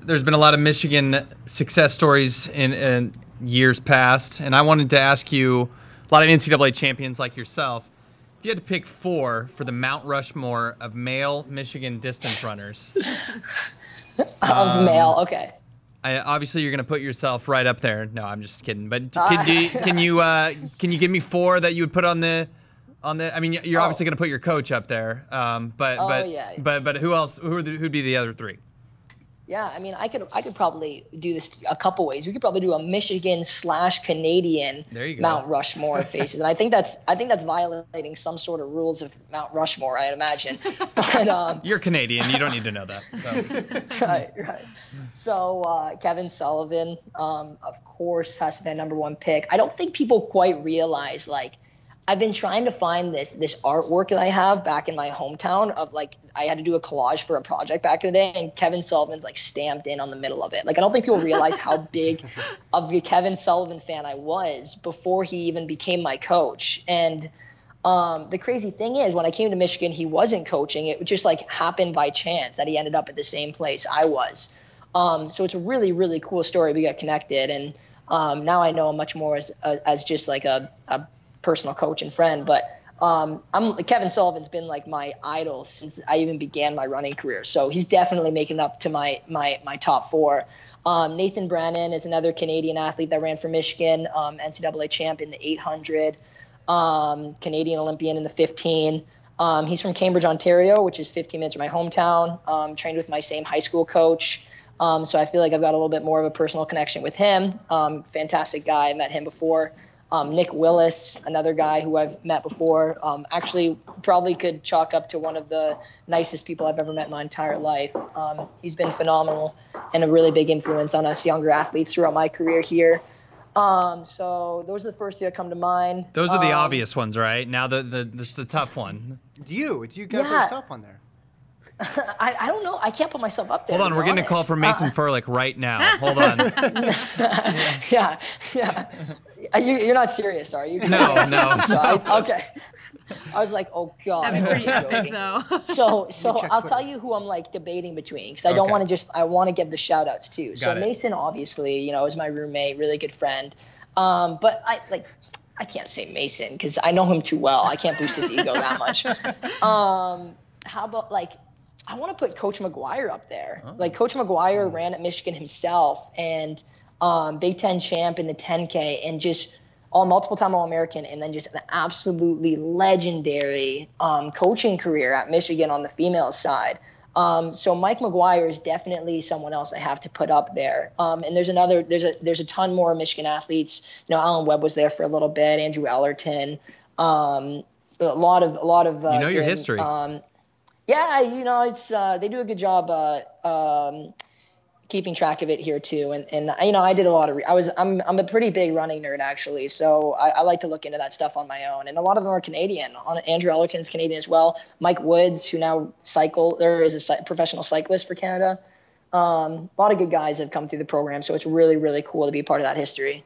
there's been a lot of Michigan success stories in years past, and I wanted to ask you, a lot of NCAA champions like yourself, if you had to pick 4 for the Mount Rushmore of male Michigan distance runners. Of male, okay. Obviously, you're going to put yourself right up there. No, I'm just kidding. But can you give me 4 that you would put on the? I mean, you're obviously going to put your coach up there. But who else? Who'd be the other 3? Yeah, I mean, I could probably do this a couple ways. We could probably do a Michigan/Canadian Mount Rushmore faces, and I think that's violating some sort of rules of Mount Rushmore, I imagine. But you're Canadian, you don't need to know that. So. Right. So Kevin Sullivan, of course, has to be a #1 pick. I don't think people quite realize, like, I've been trying to find this artwork that I have back in my hometown of, like, I had to do a collage for a project back in the day, and Kevin Sullivan's like stamped in on the middle of it. Like, I don't think people realize how big of a Kevin Sullivan fan I was before he even became my coach. And the crazy thing is, when I came to Michigan, he wasn't coaching. It just like happened by chance that he ended up at the same place I was. So it's a really, really cool story. We got connected, and now I know him much more as just like a personal coach and friend. But Kevin Sullivan's been like my idol since I even began my running career. So he's definitely making up to my top 4. Nathan Brennan is another Canadian athlete that ran for Michigan, NCAA champ in the 800, Canadian Olympian in the 15. He's from Cambridge, Ontario, which is 15 minutes from my hometown. Trained with my same high school coach. So I feel like I've got a little bit more of a personal connection with him. Fantastic guy. I met him before. Nick Willis, another guy who I've met before, actually probably could chalk up to one of the nicest people I've ever met in my entire life. He's been phenomenal and a really big influence on us younger athletes throughout my career here. So those are the first 2 that come to mind. Those are the obvious ones, right? Now the tough one. Do you got yourself on there? I don't know. I can't put myself up there. Hold on, we're getting a call from Mason Furlick right now. Hold on. Yeah. You're not serious, are you? No. Okay. I was like, oh God. That'd be pretty epic, though. So I'll tell you who I'm like debating between, because I don't want to I want to give the shout outs too. So Mason, obviously, is my roommate, really good friend. But I can't say Mason because I know him too well. I can't boost his ego that much. How about I want to put Coach McGuire up there. Like, Coach McGuire ran at Michigan himself, and Big Ten champ in the 10K, and just multiple-time All-American, and then just an absolutely legendary coaching career at Michigan on the female side. So Mike McGuire is definitely someone else I have to put up there. And there's a ton more Michigan athletes. Alan Webb was there for a little bit, Andrew Ellerton, a lot of your history. Yeah, it's they do a good job keeping track of it here too. And I did a lot of I'm a pretty big running nerd, actually, so I like to look into that stuff on my own. And a lot of them are Canadian. Andrew Ellerton's Canadian as well. Mike Woods, who now is a professional cyclist for Canada. A lot of good guys have come through the program, so it's really, really cool to be part of that history.